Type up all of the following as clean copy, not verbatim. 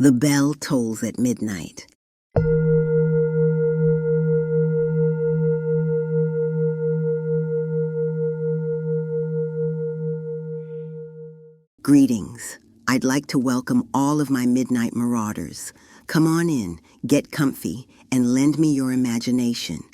The bell tolls at midnight. Greetings. I'd like to welcome all of my midnight marauders. Come on in, get comfy, and lend me your imagination.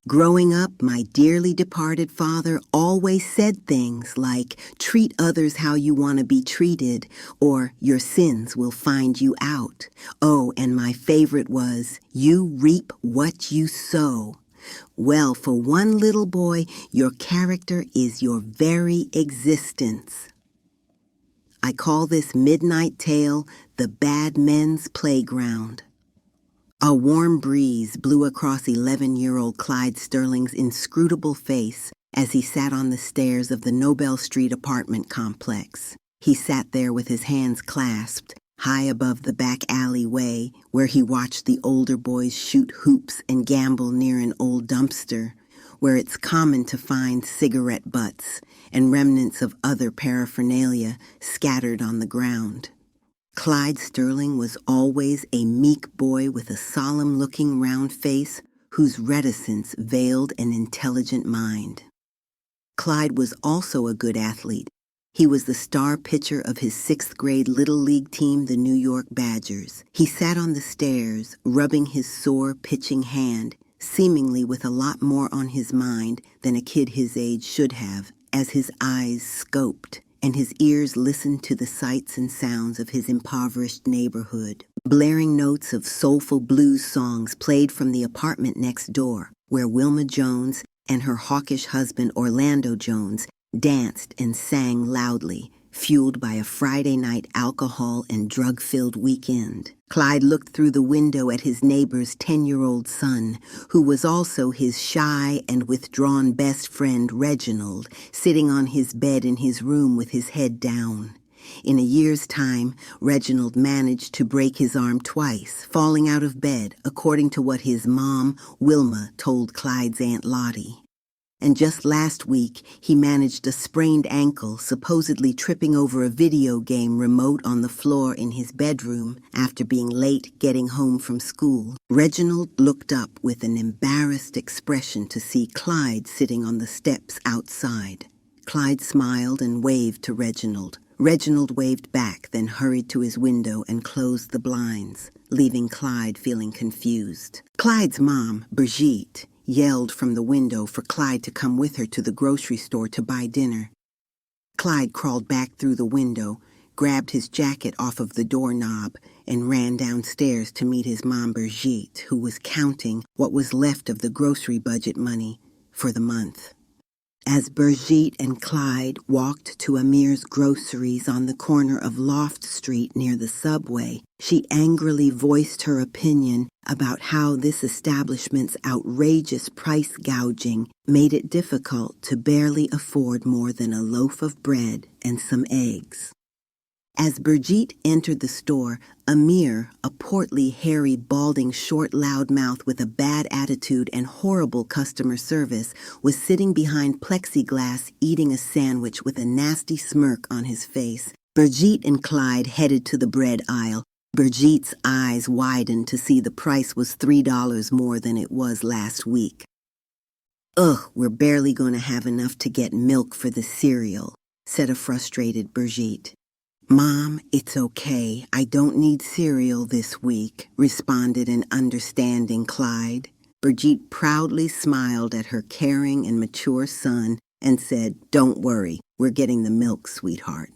Growing up, my dearly departed father always said things like, treat others how you want to be treated, or your sins will find you out. Oh, and my favorite was, you reap what you sow. Well, for one little boy, your character is your very existence. I call this midnight tale the bad men's playground. A warm breeze blew across 11-year-old Clyde Sterling's inscrutable face as he sat on the stairs of the Nobel Street apartment complex. He sat there with his hands clasped, high above the back alleyway where he watched the older boys shoot hoops and gamble near an old dumpster, where it's common to find cigarette butts and remnants of other paraphernalia scattered on the ground. Clyde Sterling was always a meek boy with a solemn-looking round face whose reticence veiled an intelligent mind. Clyde was also a good athlete. He was the star pitcher of his 6th grade Little League team, the New York Badgers. He sat on the stairs, rubbing his sore pitching hand, seemingly with a lot more on his mind than a kid his age should have, as his eyes scoped and his ears listened to the sights and sounds of his impoverished neighborhood. Blaring notes of soulful blues songs played from the apartment next door, where Wilma Jones and her hawkish husband Orlando Jones danced and sang loudly, fueled by a Friday night alcohol and drug-filled weekend. Clyde looked through the window at his neighbor's 10-year-old son, who was also his shy and withdrawn best friend Reginald, sitting on his bed in his room with his head down. In a year's time, Reginald managed to break his arm twice, falling out of bed, according to what his mom, Wilma, told Clyde's Aunt Lottie. And just last week, he managed a sprained ankle, supposedly tripping over a video game remote on the floor in his bedroom after being late getting home from school. Reginald looked up with an embarrassed expression to see Clyde sitting on the steps outside. Clyde smiled and waved to Reginald. Reginald waved back, then hurried to his window and closed the blinds, leaving Clyde feeling confused. Clyde's mom, Berjeet, yelled from the window for Clyde to come with her to the grocery store to buy dinner. Clyde crawled back through the window, grabbed his jacket off of the doorknob, and ran downstairs to meet his mom, Berjeet, who was counting what was left of the grocery budget money for the month. As Berjeet and Clyde walked to Amir's groceries on the corner of Loft Street near the subway, she angrily voiced her opinion about how this establishment's outrageous price gouging made it difficult to barely afford more than a loaf of bread and some eggs. As Berjeet entered the store, Amir, a portly, hairy, balding, short, loud mouth with a bad attitude and horrible customer service, was sitting behind plexiglass eating a sandwich with a nasty smirk on his face. Berjeet and Clyde headed to the bread aisle. Berjeet's eyes widened to see the price was $3 more than it was last week. "Ugh, we're barely going to have enough to get milk for the cereal," said a frustrated Berjeet. "Mom, it's okay. I don't need cereal this week," responded an understanding Clyde. Berjeet proudly smiled at her caring and mature son and said, "Don't worry, we're getting the milk, sweetheart."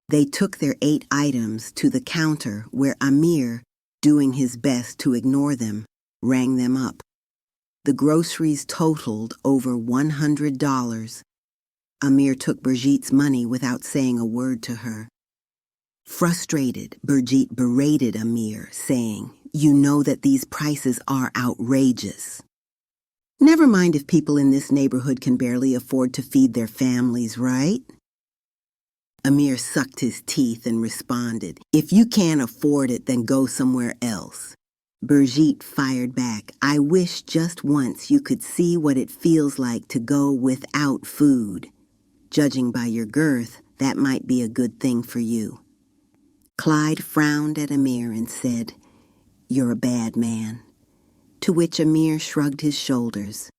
They took their 8 items to the counter where Amir, doing his best to ignore them, rang them up. The groceries totaled over $100. Amir took Berjeet's money without saying a word to her. Frustrated, Berjeet berated Amir, saying, "You know that these prices are outrageous. Never mind if people in this neighborhood can barely afford to feed their families, right?" Amir sucked his teeth and responded, "If you can't afford it, then go somewhere else." Berjeet fired back, "I wish just once you could see what it feels like to go without food. Judging by your girth, that might be a good thing for you." Clyde frowned at Amir and said, "You're a bad man." To which Amir shrugged his shoulders.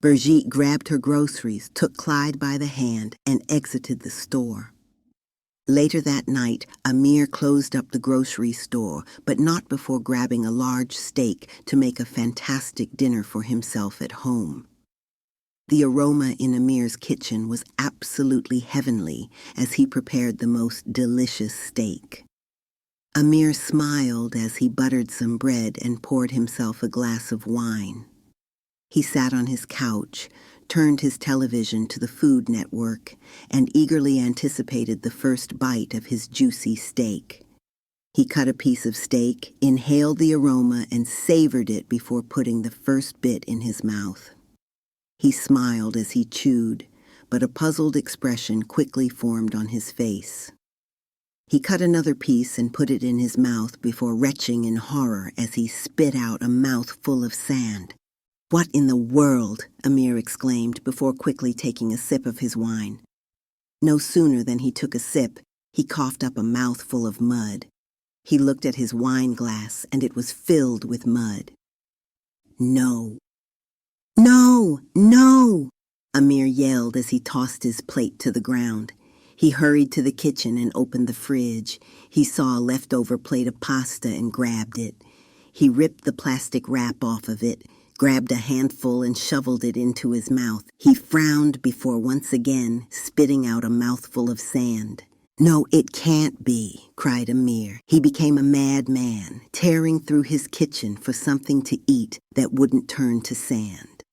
Berjeet grabbed her groceries, took Clyde by the hand, and exited the store. Later that night, Amir closed up the grocery store, but not before grabbing a large steak to make a fantastic dinner for himself at home. The aroma in Amir's kitchen was absolutely heavenly as he prepared the most delicious steak. Amir smiled as he buttered some bread and poured himself a glass of wine. He sat on his couch, turned his television to the Food Network, and eagerly anticipated the first bite of his juicy steak. He cut a piece of steak, inhaled the aroma, and savored it before putting the first bit in his mouth. He smiled as he chewed, but a puzzled expression quickly formed on his face. He cut another piece and put it in his mouth before retching in horror as he spit out a mouthful of sand. "What in the world?" Amir exclaimed before quickly taking a sip of his wine. No sooner than he took a sip, he coughed up a mouthful of mud. He looked at his wine glass, and it was filled with mud. "No. No! No!" Amir yelled as he tossed his plate to the ground. He hurried to the kitchen and opened the fridge. He saw a leftover plate of pasta and grabbed it. He ripped the plastic wrap off of it, grabbed a handful and shoveled it into his mouth. He frowned before once again spitting out a mouthful of sand. "No, it can't be," cried Amir. He became a madman, tearing through his kitchen for something to eat that wouldn't turn to sand.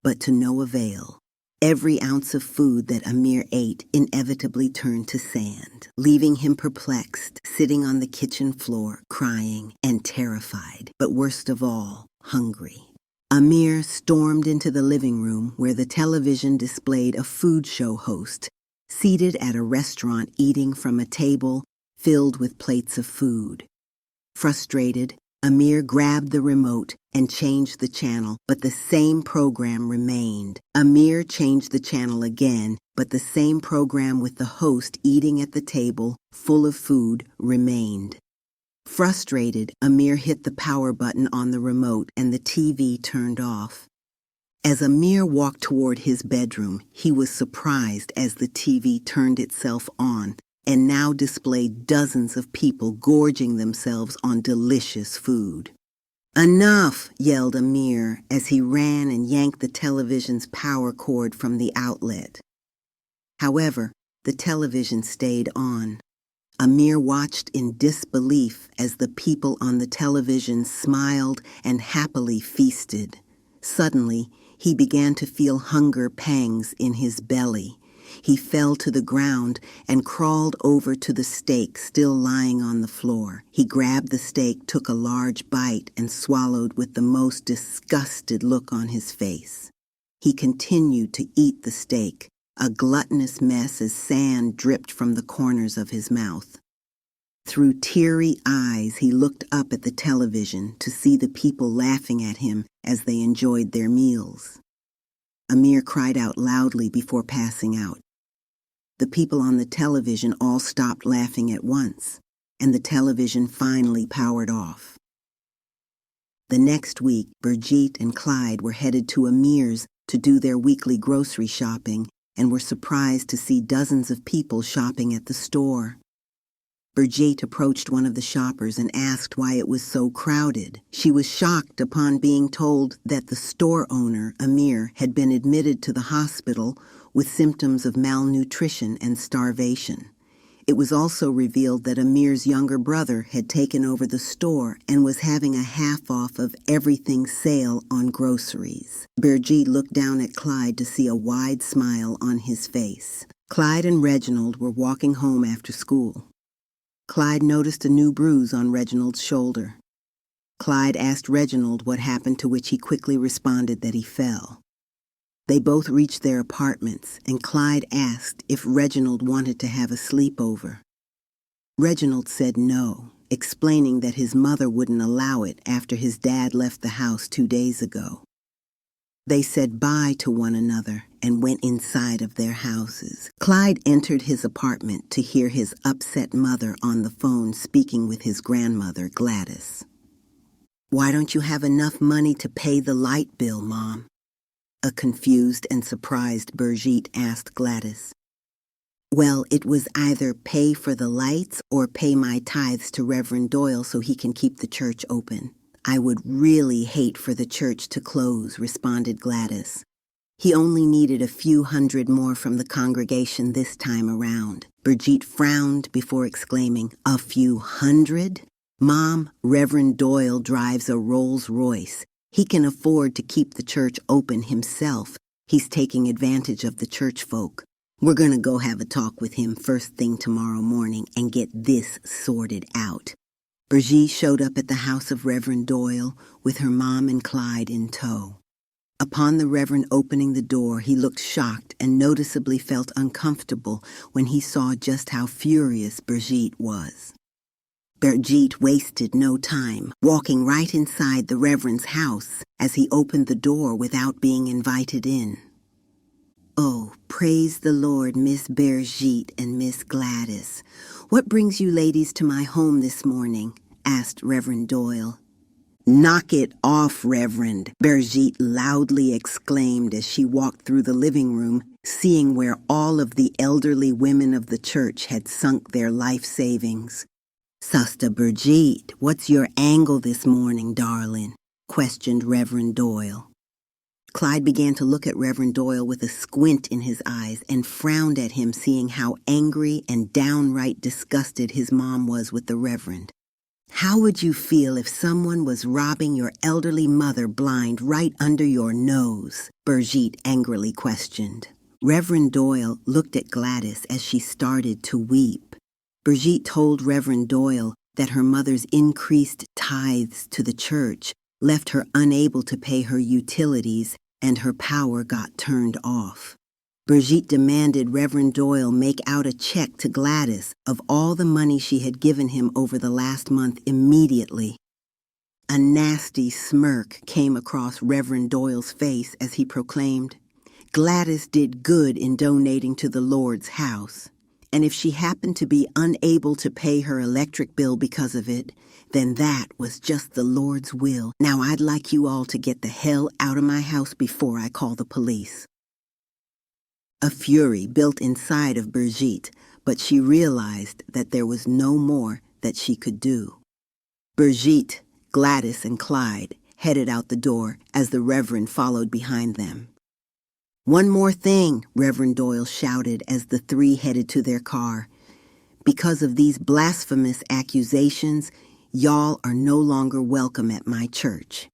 But to no avail. Every ounce of food that Amir ate inevitably turned to sand, leaving him perplexed, sitting on the kitchen floor, crying and terrified, but worst of all, hungry. Amir stormed into the living room where the television displayed a food show host, seated at a restaurant eating from a table filled with plates of food. Frustrated, Amir grabbed the remote and changed the channel, but the same program remained. Amir changed the channel again, but the same program with the host eating at the table, full of food, remained. Frustrated, Amir hit the power button on the remote and the TV turned off. As Amir walked toward his bedroom, he was surprised as the TV turned itself on and now displayed dozens of people gorging themselves on delicious food. "Enough!" yelled Amir as he ran and yanked the television's power cord from the outlet. However, the television stayed on. Amir watched in disbelief as the people on the television smiled and happily feasted. Suddenly, he began to feel hunger pangs in his belly. He fell to the ground and crawled over to the steak still lying on the floor. He grabbed the steak, took a large bite, and swallowed with the most disgusted look on his face. He continued to eat the steak, a gluttonous mess as sand dripped from the corners of his mouth. Through teary eyes, he looked up at the television to see the people laughing at him as they enjoyed their meals. Amir cried out loudly before passing out. The people on the television all stopped laughing at once, and the television finally powered off. The next week, Berjeet and Clyde were headed to Amir's to do their weekly grocery shopping and were surprised to see dozens of people shopping at the store. Berjeet approached one of the shoppers and asked why it was so crowded. She was shocked upon being told that the store owner, Amir, had been admitted to the hospital with symptoms of malnutrition and starvation. It was also revealed that Amir's younger brother had taken over the store and was having a half-off of everything sale on groceries. Berjeet looked down at Clyde to see a wide smile on his face. Clyde and Reginald were walking home after school. Clyde noticed a new bruise on Reginald's shoulder. Clyde asked Reginald what happened, to which he quickly responded that he fell. They both reached their apartments, and Clyde asked if Reginald wanted to have a sleepover. Reginald said no, explaining that his mother wouldn't allow it after his dad left the house 2 days ago. They said bye to one another and went inside of their houses. Clyde entered his apartment to hear his upset mother on the phone speaking with his grandmother, Gladys. "Why don't you have enough money to pay the light bill, Mom?" a confused and surprised Berjeet asked Gladys. "Well, it was either pay for the lights or pay my tithes to Reverend Doyle so he can keep the church open. I would really hate for the church to close," responded Gladys. He only needed a few hundred more from the congregation this time around. Berjeet frowned before exclaiming, "A few hundred? Mom, Reverend Doyle drives a Rolls-Royce. He can afford to keep the church open himself. He's taking advantage of the church folk. We're going to go have a talk with him first thing tomorrow morning and get this sorted out." Berjeet showed up at the house of Reverend Doyle with her mom and Clyde in tow. Upon the Reverend opening the door, he looked shocked and noticeably felt uncomfortable when he saw just how furious Berjeet was. Berjeet wasted no time, walking right inside the Reverend's house as he opened the door without being invited in. "Oh, praise the Lord, Miss Berjeet and Miss Gladys. What brings you ladies to my home this morning?" asked Reverend Doyle. "Knock it off, Reverend," Berjeet loudly exclaimed as she walked through the living room, seeing where all of the elderly women of the church had sunk their life savings. "Sister Berjeet, what's your angle this morning, darling?" questioned Reverend Doyle. Clyde began to look at Reverend Doyle with a squint in his eyes and frowned at him, seeing how angry and downright disgusted his mom was with the Reverend. "How would you feel if someone was robbing your elderly mother blind right under your nose?" Berjeet angrily questioned. Reverend Doyle looked at Gladys as she started to weep. Berjeet told Reverend Doyle that her mother's increased tithes to the church left her unable to pay her utilities and her power got turned off. Berjeet demanded Reverend Doyle make out a check to Gladys of all the money she had given him over the last month immediately. A nasty smirk came across Reverend Doyle's face as he proclaimed, "Gladys did good in donating to the Lord's house, and if she happened to be unable to pay her electric bill because of it, then that was just the Lord's will. Now I'd like you all to get the hell out of my house before I call the police." A fury built inside of Berjeet, but she realized that there was no more that she could do. Berjeet, Gladys, and Clyde headed out the door as the Reverend followed behind them. "One more thing," Reverend Doyle shouted as the three headed to their car. "Because of these blasphemous accusations, y'all are no longer welcome at my church."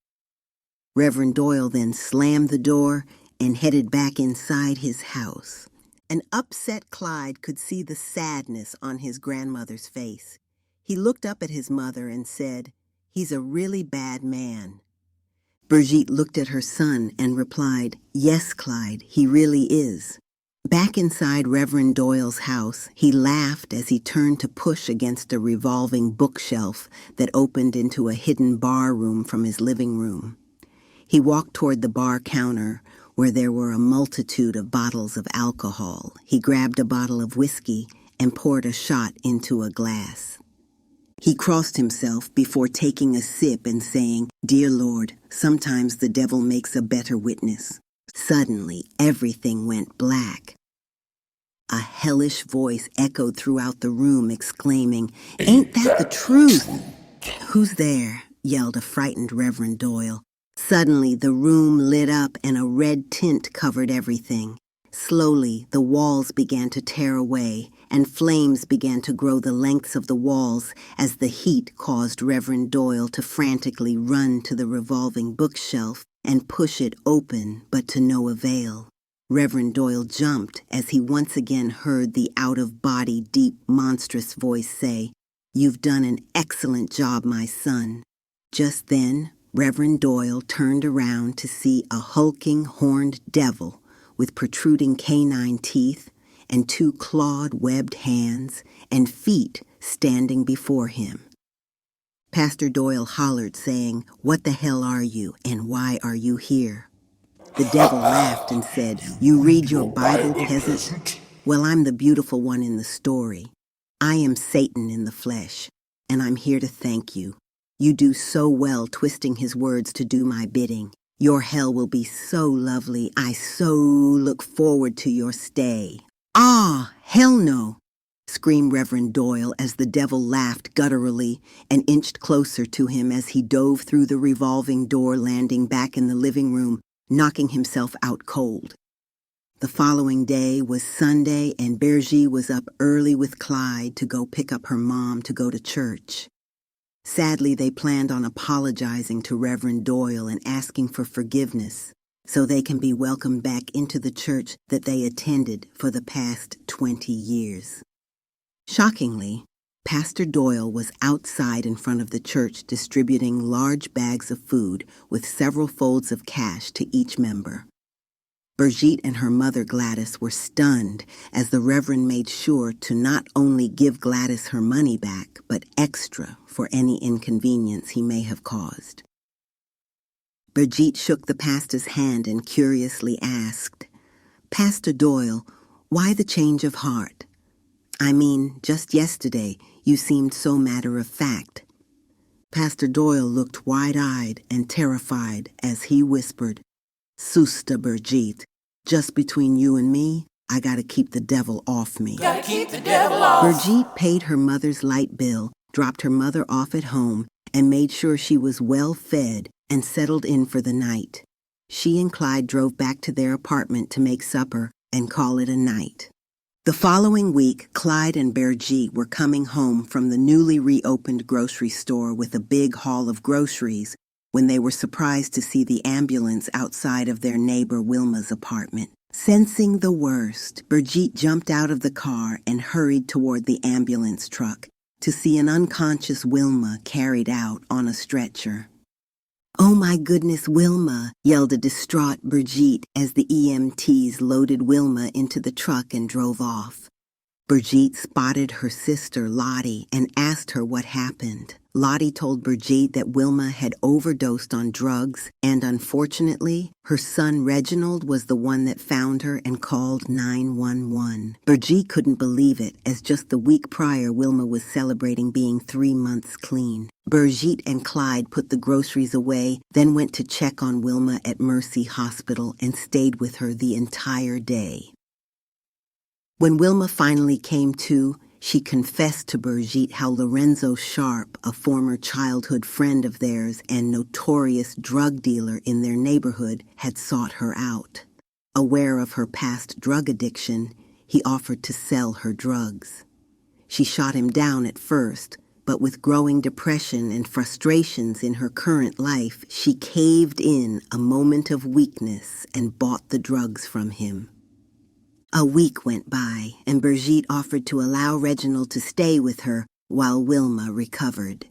Reverend Doyle then slammed the door and headed back inside his house. An upset Clyde could see the sadness on his grandmother's face. He looked up at his mother and said, "He's a really bad man." Berjeet looked at her son and replied, "Yes, Clyde, he really is." Back inside Reverend Doyle's house, he laughed as he turned to push against a revolving bookshelf that opened into a hidden bar room from his living room. He walked toward the bar counter, where there were a multitude of bottles of alcohol. He grabbed a bottle of whiskey and poured a shot into a glass. He crossed himself before taking a sip and saying, "Dear Lord, sometimes the devil makes a better witness." Suddenly, everything went black. A hellish voice echoed throughout the room, exclaiming, "Ain't that the truth?" "Who's there?" yelled a frightened Reverend Doyle. Suddenly, the room lit up and a red tint covered everything. Slowly, the walls began to tear away, and flames began to grow the lengths of the walls as the heat caused Reverend Doyle to frantically run to the revolving bookshelf and push it open, but to no avail. Reverend Doyle jumped as he once again heard the out-of-body, deep, monstrous voice say, "You've done an excellent job, my son." Just then, Reverend Doyle turned around to see a hulking, horned devil with protruding canine teeth and two clawed, webbed hands and feet standing before him. Pastor Doyle hollered, saying, "What the hell are you, and why are you here?" The devil laughed and said, "You read your Bible, peasant? Well, I'm the beautiful one in the story. I am Satan in the flesh, and I'm here to thank you. You do so well twisting his words to do my bidding. Your hell will be so lovely. I so look forward to your stay." "Ah, hell no!" screamed Reverend Doyle as the devil laughed gutturally and inched closer to him as he dove through the revolving door, landing back in the living room, knocking himself out cold. The following day was Sunday, and Berjeet was up early with Clyde to go pick up her mom to go to church. Sadly, they planned on apologizing to Reverend Doyle and asking for forgiveness so they can be welcomed back into the church that they attended for the past 20 years. Shockingly, Pastor Doyle was outside in front of the church distributing large bags of food with several folds of cash to each member. Berjeet and her mother Gladys were stunned as the Reverend made sure to not only give Gladys her money back, but extra for any inconvenience he may have caused. Berjeet shook the pastor's hand and curiously asked, "Pastor Doyle, why the change of heart? I mean, just yesterday you seemed so matter-of-fact." Pastor Doyle looked wide-eyed and terrified as he whispered, "Susta, Berjeet, just between you and me, I gotta keep the devil off me." Gotta keep the devil off. Berjeet paid her mother's light bill, dropped her mother off at home, and made sure she was well fed and settled in for the night. She and Clyde drove back to their apartment to make supper and call it a night. The following week, Clyde and Berjeet were coming home from the newly reopened grocery store with a big haul of groceries when they were surprised to see the ambulance outside of their neighbor Wilma's apartment. Sensing the worst, Berjeet jumped out of the car and hurried toward the ambulance truck to see an unconscious Wilma carried out on a stretcher. "Oh my goodness, Wilma," yelled a distraught Berjeet as the EMTs loaded Wilma into the truck and drove off. Berjeet spotted her sister Lottie and asked her what happened. Lottie told Berjeet that Wilma had overdosed on drugs, and unfortunately, her son Reginald was the one that found her and called 911. Berjeet couldn't believe it, as just the week prior Wilma was celebrating being 3 months clean. Berjeet and Clyde put the groceries away, then went to check on Wilma at Mercy Hospital and stayed with her the entire day. When Wilma finally came to, she confessed to Berjeet how Lorenzo Sharp, a former childhood friend of theirs and notorious drug dealer in their neighborhood, had sought her out. Aware of her past drug addiction, he offered to sell her drugs. She shot him down at first, but with growing depression and frustrations in her current life, she caved in a moment of weakness and bought the drugs from him. A week went by, and Berjeet offered to allow Reginald to stay with her while Wilma recovered.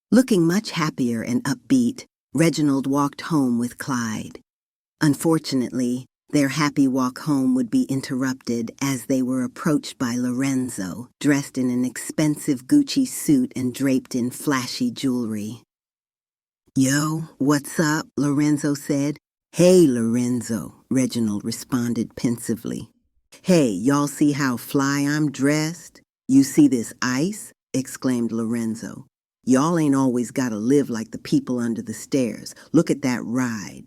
Looking much happier and upbeat, Reginald walked home with Clyde. Unfortunately, their happy walk home would be interrupted as they were approached by Lorenzo, dressed in an expensive Gucci suit and draped in flashy jewelry. "Yo, what's up?" Lorenzo said. "Hey, Lorenzo," Reginald responded pensively. "Hey, y'all see how fly I'm dressed? You see this ice?" exclaimed Lorenzo. "Y'all ain't always gotta live like the people under the stairs. Look at that ride."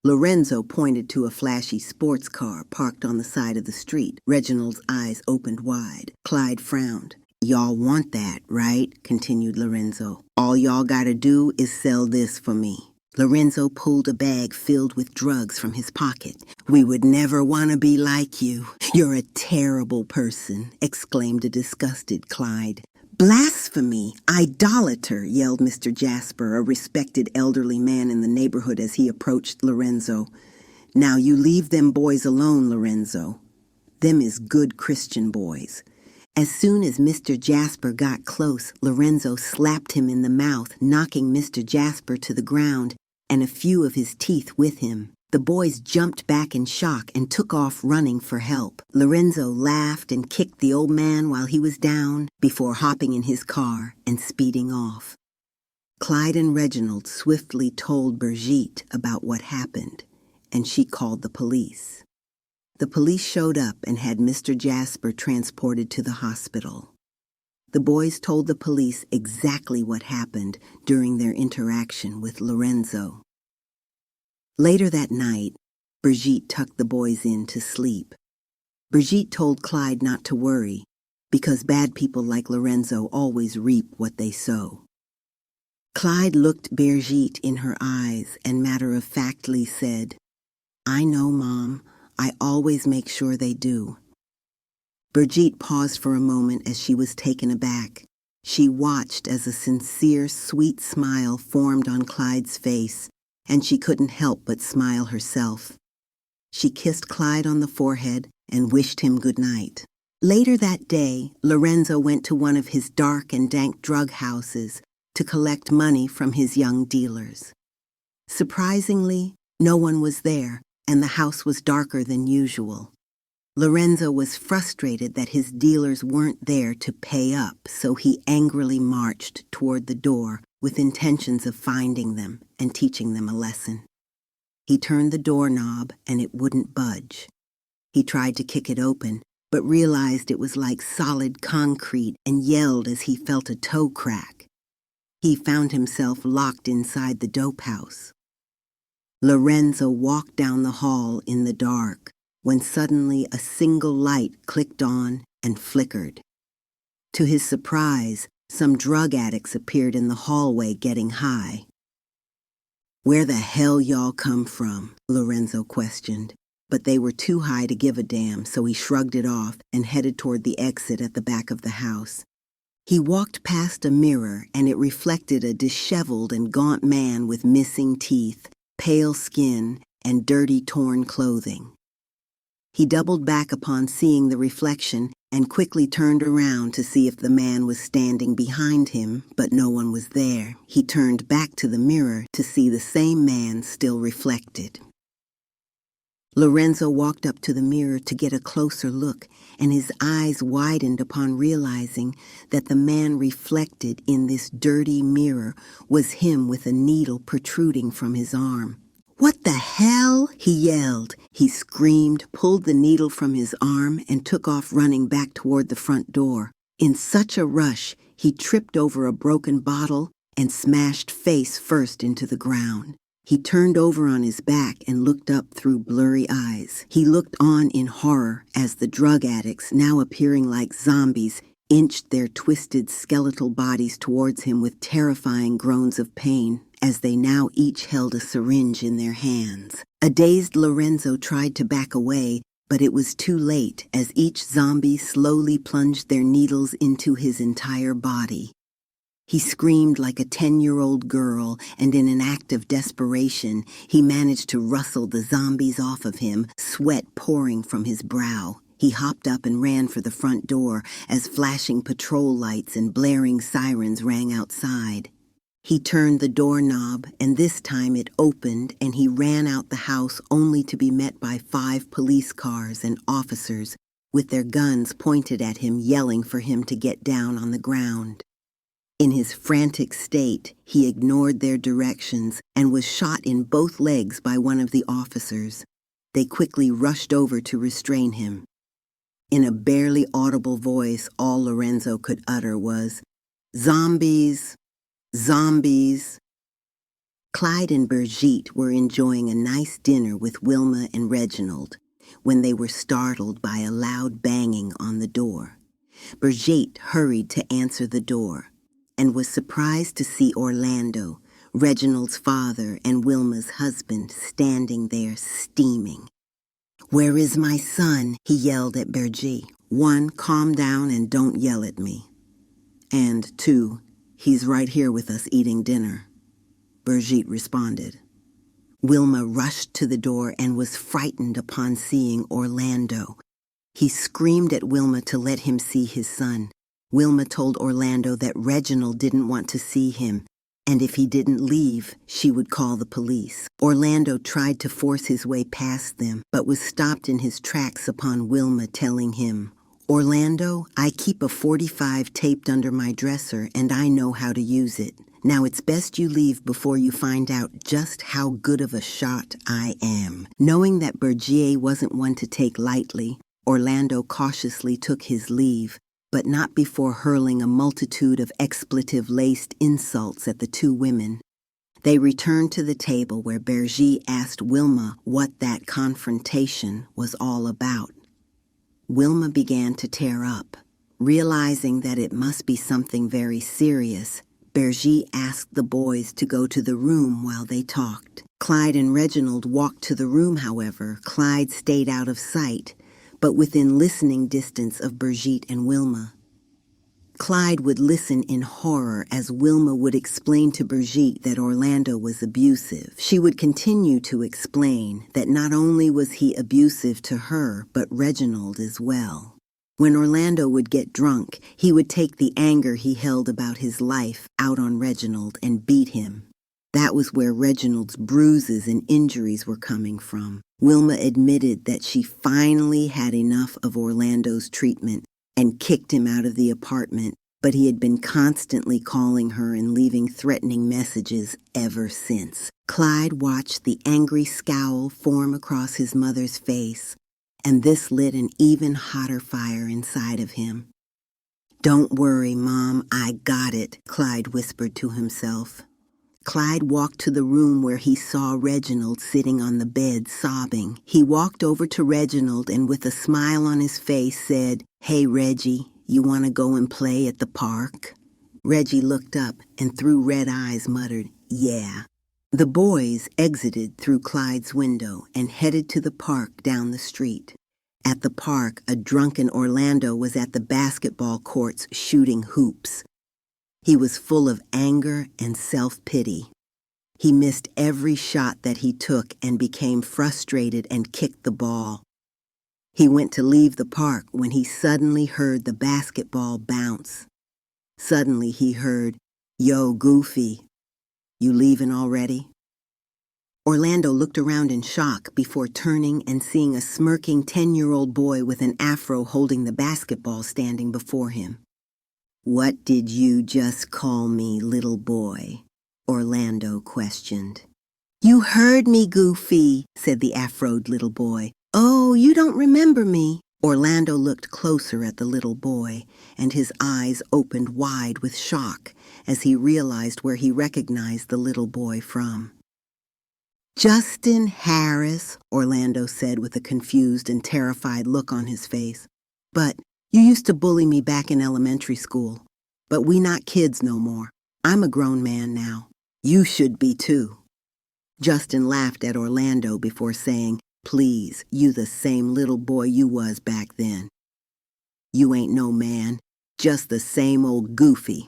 Lorenzo pointed to a flashy sports car parked on the side of the street. Reginald's eyes opened wide. Clyde frowned. "Y'all want that, right?" continued Lorenzo. "All y'all gotta do is sell this for me." Lorenzo pulled a bag filled with drugs from his pocket. "We would never want to be like you. You're a terrible person," exclaimed a disgusted Clyde. "Blasphemy! Idolater!" yelled Mr. Jasper, a respected elderly man in the neighborhood as he approached Lorenzo. "Now you leave them boys alone, Lorenzo. Them is good Christian boys." As soon as Mr. Jasper got close, Lorenzo slapped him in the mouth, knocking Mr. Jasper to the ground and a few of his teeth with him. The boys jumped back in shock and took off running for help. Lorenzo laughed and kicked the old man while he was down before hopping in his car and speeding off. Clyde and Reginald swiftly told Berjeet about what happened, and she called the police. The police showed up and had Mr. Jasper transported to the hospital. The boys told the police exactly what happened during their interaction with Lorenzo. Later that night, Berjeet tucked the boys in to sleep. Berjeet told Clyde not to worry, because bad people like Lorenzo always reap what they sow. Clyde looked Berjeet in her eyes and matter-of-factly said, "I know, Mom. I always make sure they do." Berjeet paused for a moment as she was taken aback. She watched as a sincere, sweet smile formed on Clyde's face, and she couldn't help but smile herself. She kissed Clyde on the forehead and wished him good night. Later that day, Lorenzo went to one of his dark and dank drug houses to collect money from his young dealers. Surprisingly, no one was there, and the house was darker than usual. Lorenzo was frustrated that his dealers weren't there to pay up, so he angrily marched toward the door with intentions of finding them and teaching them a lesson. He turned the doorknob and it wouldn't budge. He tried to kick it open, but realized it was like solid concrete and yelled as he felt a toe crack. He found himself locked inside the dope house. Lorenzo walked down the hall in the dark when suddenly a single light clicked on and flickered. To his surprise, some drug addicts appeared in the hallway getting high. "Where the hell y'all come from?" Lorenzo questioned, but they were too high to give a damn, so he shrugged it off and headed toward the exit at the back of the house. He walked past a mirror, and it reflected a disheveled and gaunt man with missing teeth, pale skin, and dirty, torn clothing. He doubled back upon seeing the reflection and quickly turned around to see if the man was standing behind him, but no one was there. He turned back to the mirror to see the same man still reflected. Lorenzo walked up to the mirror to get a closer look, and his eyes widened upon realizing that the man reflected in this dirty mirror was him with a needle protruding from his arm. "What the hell?" he yelled. He screamed, pulled the needle from his arm, and took off running back toward the front door. In such a rush, he tripped over a broken bottle and smashed face first into the ground. He turned over on his back and looked up through blurry eyes. He looked on in horror as the drug addicts, now appearing like zombies, inched their twisted skeletal bodies towards him with terrifying groans of pain, as they now each held a syringe in their hands. A dazed Lorenzo tried to back away, but it was too late as each zombie slowly plunged their needles into his entire body. He screamed like a 10-year-old girl, and in an act of desperation, he managed to rustle the zombies off of him, sweat pouring from his brow. He hopped up and ran for the front door as flashing patrol lights and blaring sirens rang outside. He turned the doorknob, and this time it opened, and he ran out the house only to be met by 5 police cars and officers with their guns pointed at him, yelling for him to get down on the ground. In his frantic state, he ignored their directions and was shot in both legs by one of the officers. They quickly rushed over to restrain him. In a barely audible voice, all Lorenzo could utter was, "Zombies! Zombies!" Clyde and Berjeet were enjoying a nice dinner with Wilma and Reginald when they were startled by a loud banging on the door. Berjeet hurried to answer the door and was surprised to see Orlando, Reginald's father and Wilma's husband, standing there steaming. "Where is my son?" he yelled at Berjeet. "1, calm down and don't yell at me. And 2, he's right here with us eating dinner," Berjeet responded. Wilma rushed to the door and was frightened upon seeing Orlando. He screamed at Wilma to let him see his son. Wilma told Orlando that Reginald didn't want to see him, and if he didn't leave, she would call the police. Orlando tried to force his way past them, but was stopped in his tracks upon Wilma telling him, "Orlando, I keep a .45 taped under my dresser, and I know how to use it. Now it's best you leave before you find out just how good of a shot I am." Knowing that Berjeet wasn't one to take lightly, Orlando cautiously took his leave, but not before hurling a multitude of expletive-laced insults at the two women. They returned to the table where Berjeet asked Wilma what that confrontation was all about. Wilma began to tear up. Realizing that it must be something very serious, Berjeet asked the boys to go to the room while they talked. Clyde and Reginald walked to the room, however. Clyde stayed out of sight, but within listening distance of Berjeet and Wilma. Clyde would listen in horror as Wilma would explain to Berjeet that Orlando was abusive. She would continue to explain that not only was he abusive to her, but Reginald as well. When Orlando would get drunk, he would take the anger he held about his life out on Reginald and beat him. That was where Reginald's bruises and injuries were coming from. Wilma admitted that she finally had enough of Orlando's treatment and kicked him out of the apartment, but he had been constantly calling her and leaving threatening messages ever since. Clyde watched the angry scowl form across his mother's face, and this lit an even hotter fire inside of him. "Don't worry, Mom, I got it," Clyde whispered to himself. Clyde walked to the room where he saw Reginald sitting on the bed sobbing. He walked over to Reginald and with a smile on his face said, "Hey, Reggie, you want to go and play at the park?" Reggie looked up and through red eyes muttered, "Yeah." The boys exited through Clyde's window and headed to the park down the street. At the park, a drunken Orlando was at the basketball courts shooting hoops. He was full of anger and self-pity. He missed every shot that he took and became frustrated and kicked the ball. He went to leave the park when he suddenly heard the basketball bounce. Suddenly he heard, "Yo, Goofy, you leaving already?" Orlando looked around in shock before turning and seeing a smirking 10-year-old boy with an afro holding the basketball standing before him. "What did you just call me, little boy?" Orlando questioned. "You heard me, Goofy," said the afroed little boy. "Oh, you don't remember me." Orlando looked closer at the little boy, and his eyes opened wide with shock as he realized where he recognized the little boy from. "Justin Harris," Orlando said with a confused and terrified look on his face. "But you used to bully me back in elementary school. But we not kids no more. I'm a grown man now. You should be too." Justin laughed at Orlando before saying, "Please, you the same little boy you was back then. You ain't no man, just the same old Goofy."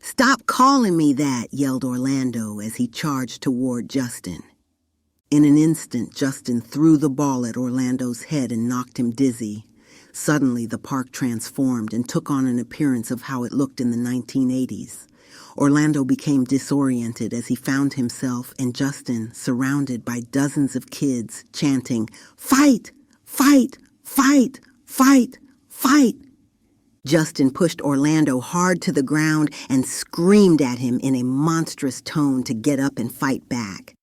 "Stop calling me that," yelled Orlando as he charged toward Justin. In an instant, Justin threw the ball at Orlando's head and knocked him dizzy. Suddenly, the park transformed and took on an appearance of how it looked in the 1980s. Orlando became disoriented as he found himself and Justin surrounded by dozens of kids chanting, "Fight! Fight! Fight! Fight! Fight!" Justin pushed Orlando hard to the ground and screamed at him in a monstrous tone to get up and fight back.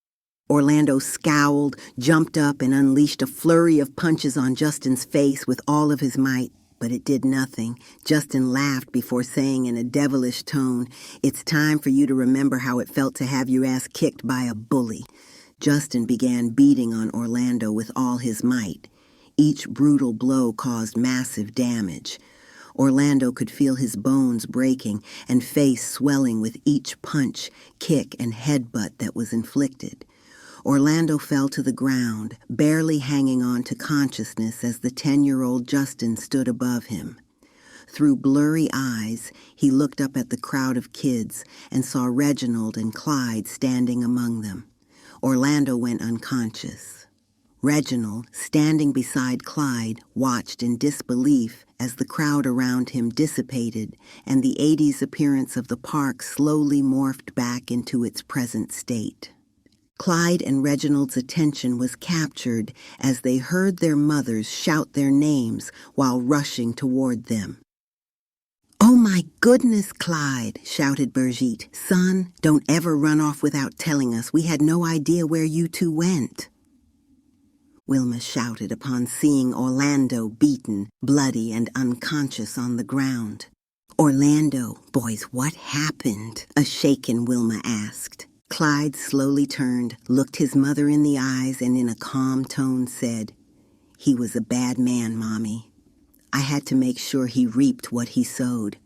Orlando scowled, jumped up, and unleashed a flurry of punches on Justin's face with all of his might, but it did nothing. Justin laughed before saying in a devilish tone, "It's time for you to remember how it felt to have your ass kicked by a bully." Justin began beating on Orlando with all his might. Each brutal blow caused massive damage. Orlando could feel his bones breaking and face swelling with each punch, kick, and headbutt that was inflicted. Orlando fell to the ground, barely hanging on to consciousness as the 10-year-old Justin stood above him. Through blurry eyes, he looked up at the crowd of kids and saw Reginald and Clyde standing among them. Orlando went unconscious. Reginald, standing beside Clyde, watched in disbelief as the crowd around him dissipated and the 80s appearance of the park slowly morphed back into its present state. Clyde and Reginald's attention was captured as they heard their mothers shout their names while rushing toward them. "Oh "Oh my goodness, Clyde," shouted Berjeet. "Son, don't ever run off without telling us. We had no idea where you two went." Wilma shouted upon seeing Orlando beaten, bloody, and unconscious on the ground. "Orlando, boys, what happened?" a shaken Wilma asked. Clyde slowly turned, looked his mother in the eyes, and in a calm tone said, "He was a bad man, Mommy. I had to make sure he reaped what he sowed.